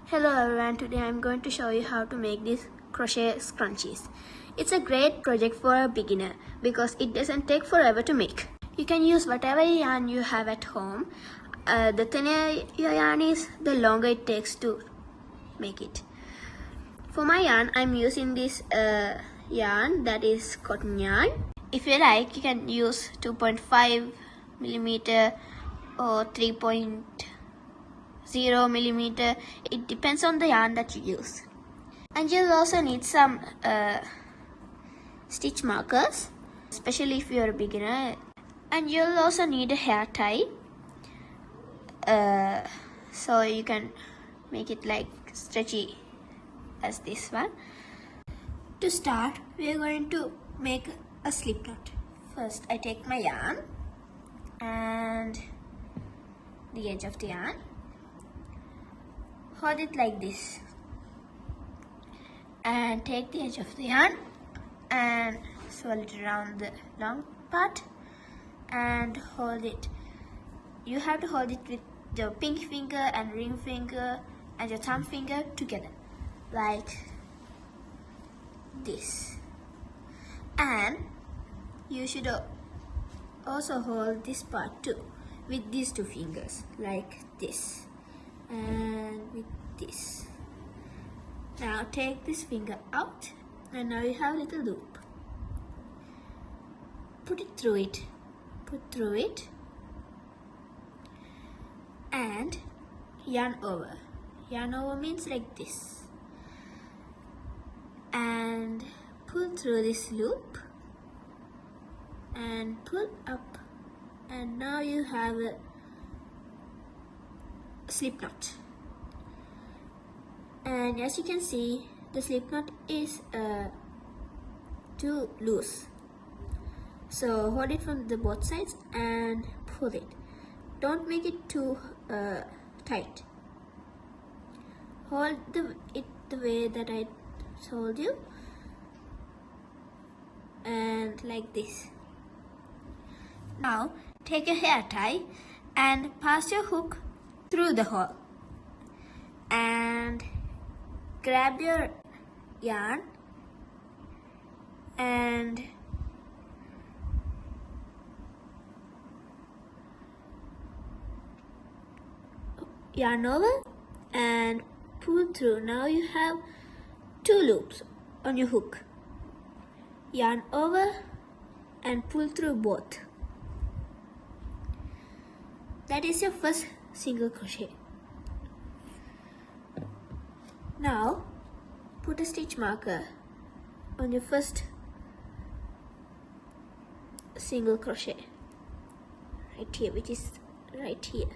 Hello everyone, today I'm going to show you how to make these crochet scrunchies. It's a great project for a beginner because it doesn't take forever to make. You can use whatever yarn you have at home. The thinner your yarn is, the longer it takes to make it. For my yarn, I'm using this yarn that is cotton yarn. If you like, you can use 2.5 millimeter or 3.0 millimeter. It depends on the yarn that you use. And you'll also need some stitch markers, especially if you're a beginner. And you'll also need a hair tie, so you can make it like stretchy as this one. To start, we're going to make a slip knot. First, I take my yarn and the edge of the yarn, hold it like this, and take the edge of the yarn and swirl it around the long part and hold it. You have to hold it with the pinky finger and ring finger and your thumb finger together like this. And you should also hold this part too with these two fingers like this and with this. Now take this finger out and now you have a little loop. Put through it and yarn over. Yarn over means like this. And pull through this loop and pull up, and now you have a slip knot. And as you can see, the slip knot is too loose, so hold it from the both sides and pull it. Don't make it too tight. Hold it the way that I told you, and like this. Now take a hair tie and pass your hook through the hole and grab your yarn and yarn over and pull through. Now you have two loops on your hook. Yarn over and pull through both. That is your first single crochet. Now put a stitch marker on your first single crochet right here, which is right here.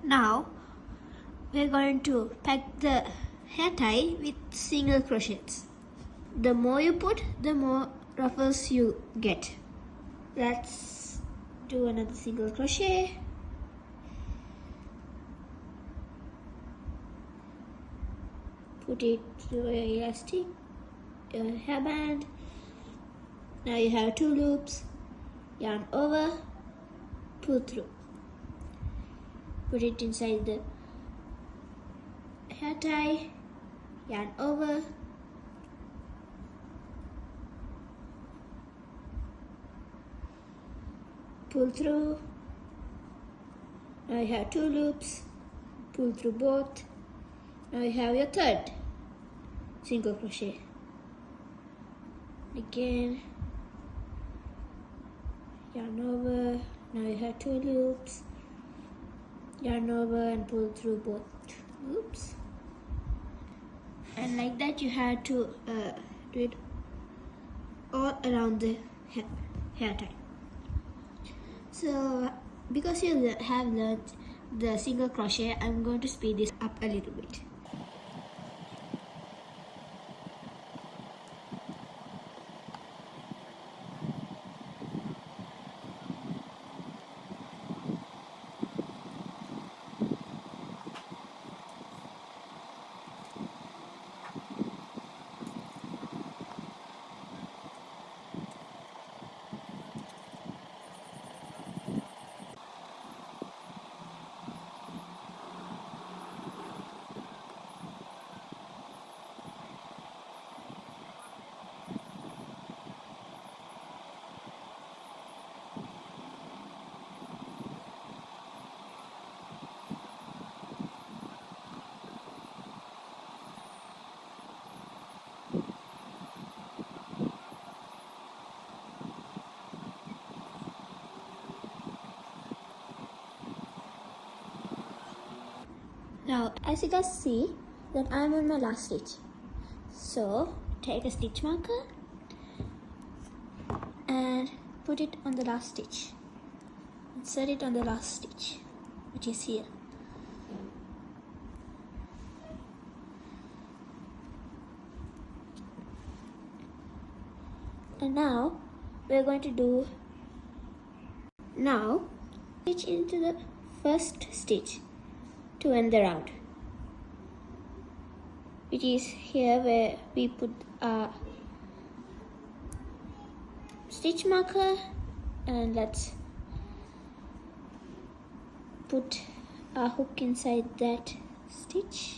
Now we're going to pack the hair tie with single crochets. The more you put, the more ruffles you get. Let's do another single crochet. Put it through your elastic, your hairband. Now you have two loops. Yarn over, pull through. Put it inside the hair tie, yarn over, pull through. Now you have two loops, pull through both. Now you have your third single crochet. Again, yarn over. Now you have two loops, yarn over and pull through both loops. And like that you have to do it all around the hair tie. So because you have learned the single crochet, I'm going to speed this up a little bit. Now as you guys see that I'm on my last stitch, so take a stitch marker and put it on the last stitch. Insert it on the last stitch, which is here. And now we're going to do, now stitch into the first stitch to end the round. It is here where we put our stitch marker, and let's put our hook inside that stitch,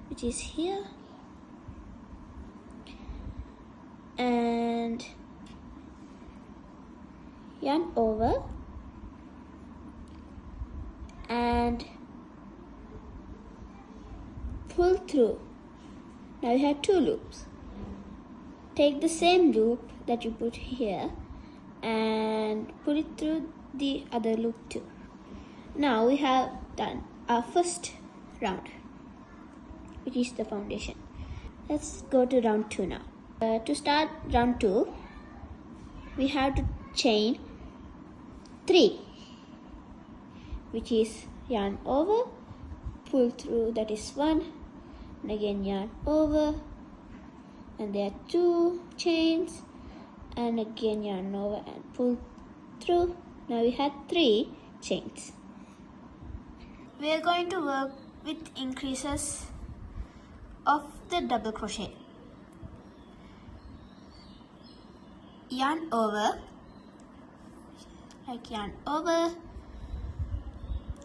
which is here, and yarn over and pull through. Now you have 2 loops. Take the same loop that you put here and put it through the other loop too. Now we have done our first round, which is the foundation. Let's go to round 2 now. To start round 2, we have to chain 3, which is yarn over, pull through, that is 1, and again yarn over, and there are 2 chains, and again yarn over and pull through. Now we have 3 chains. We are going to work with increases of the double crochet. Yarn over, like yarn over,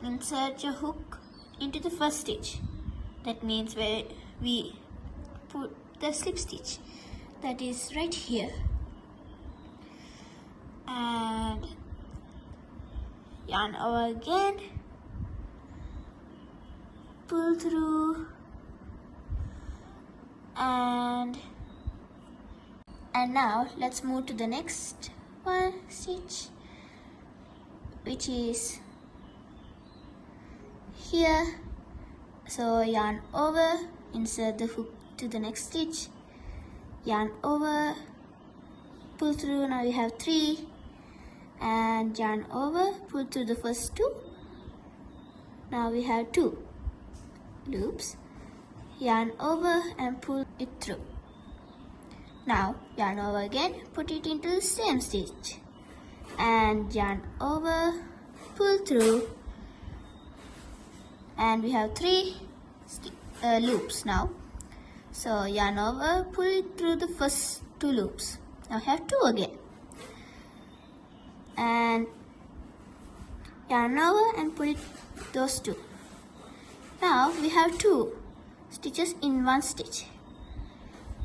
insert your hook into the first stitch. That means where we put the slip stitch, that is right here, and yarn over again, pull through, and now let's move to the next one stitch, which is here. So yarn over, insert the hook to the next stitch, yarn over, pull through. Now we have 3, and yarn over, pull through the first 2. Now we have 2 loops, yarn over and pull it through. Now yarn over again, put it into the same stitch, and yarn over, pull through, and we have 3 loops now. So yarn over, pull it through the first 2 loops. Now we have 2 again, and yarn over and pull it those 2. Now we have 2 stitches in one stitch.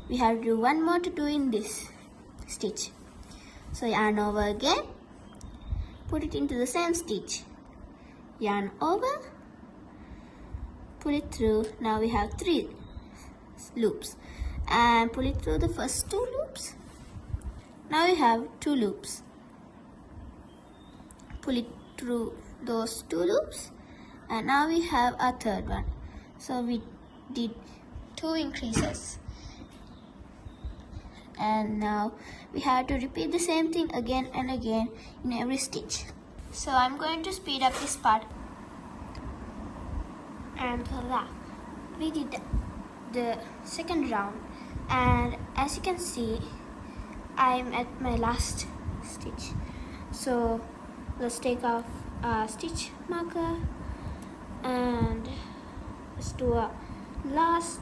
We have to do 1 more to do in this stitch. So yarn over again, put it into the same stitch, yarn over, pull it through. Now we have 3 loops, and pull it through the first 2 loops. Now we have 2 loops, pull it through those 2 loops, and now we have a third one. So we did 2 increases, and now we have to repeat the same thing again and again in every stitch. So I'm going to speed up this part. And voila, we did the second round, and as you can see, I'm at my last stitch. So let's take off our stitch marker and let's do a last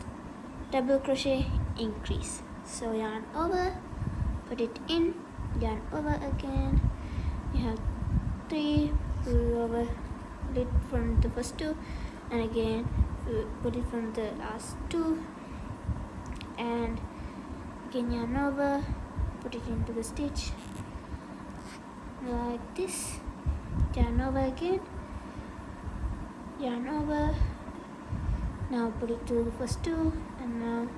double crochet increase. So yarn over, put it in, yarn over again. You have 3, pull over, pull it from the first 2, and again put it from the last 2, and again yarn over, put it into the stitch like this, yarn over again, yarn over, now put it to the first 2, and now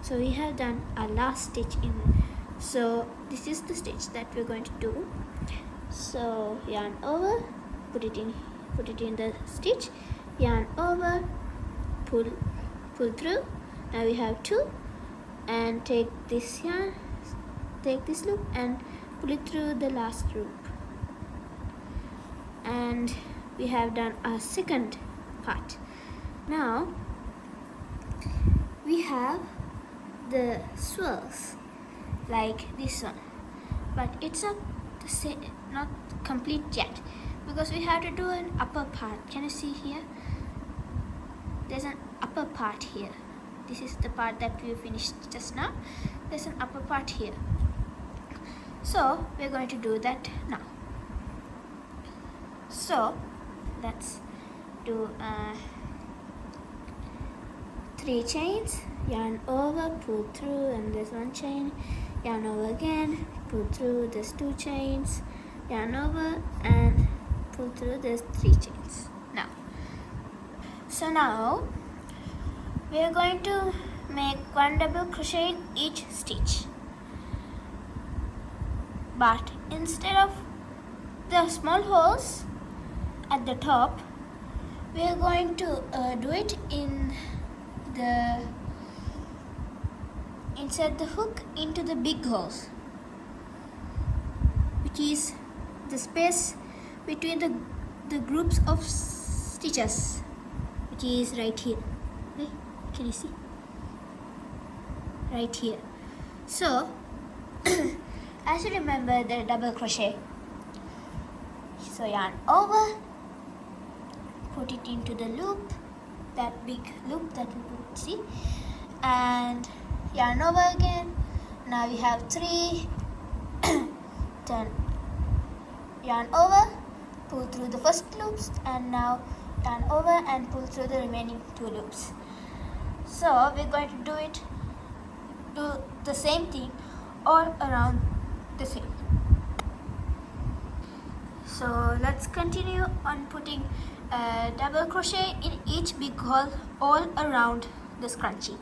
so we have done our last stitch in. So this is the stitch that we're going to do. So yarn over, put it in the stitch, yarn over, pull through. Now we have 2, and take this yarn, take this loop and pull it through the last loop, and we have done our second part. Now we have the swirls like this one, but it's not the same, not complete yet, because we have to do an upper part. Can you see here? There's an upper part here. This is the part that we finished just now. There's an upper part here. So we're going to do that now. So let's do 3 chains, yarn over, pull through, and there's 1 chain, yarn over again, pull through, there's 2 chains, yarn over and pull through, there's 3 chains. Now we are going to make 1 double crochet in each stitch, but instead of the small holes at the top, we are going to do it in the insert the hook into the big holes, which is the space between the groups of stitches, which is right here. Okay, can you see? Right here. So as you remember the double crochet, so yarn over, put it into the loop, that big loop that we could see, and yarn over again. Now we have 3, turn, yarn over, pull through the first loops, and now yarn over and pull through the remaining 2 loops. So we're going to do the same thing all around the same. So let's continue on putting a double crochet in each big hole all around the scrunchie.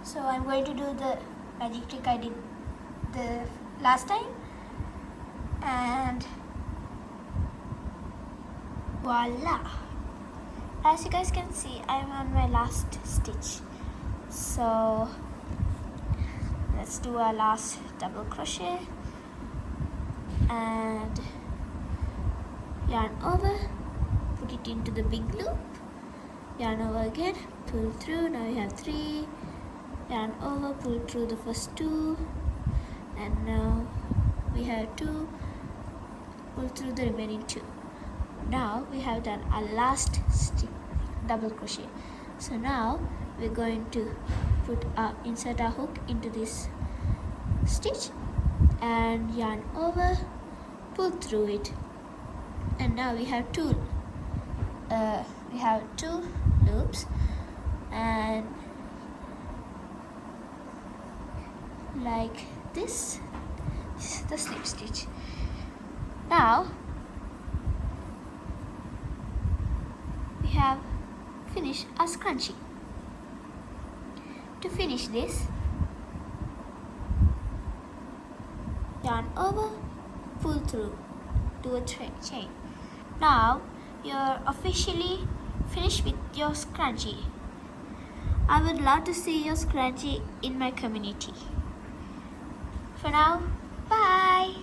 So I'm going to do the magic trick I did the last time, and voila! As you guys can see, I'm on my last stitch. So let's do our last double crochet and yarn over, put it into the big loop, yarn over again, pull through. Now we have 3, yarn over, pull through the first 2, and now we have 2, pull through the remaining 2. Now we have done our last double crochet. So now we're going to insert our hook into this stitch and yarn over, pull through it, and now we have 2 loops, and like this is the slip stitch. Now we have finished our scrunchie. To finish this, yarn over, pull through, do a chain. Now you're officially finished with your scrunchie. I would love to see your scrunchie in my community. For now, bye!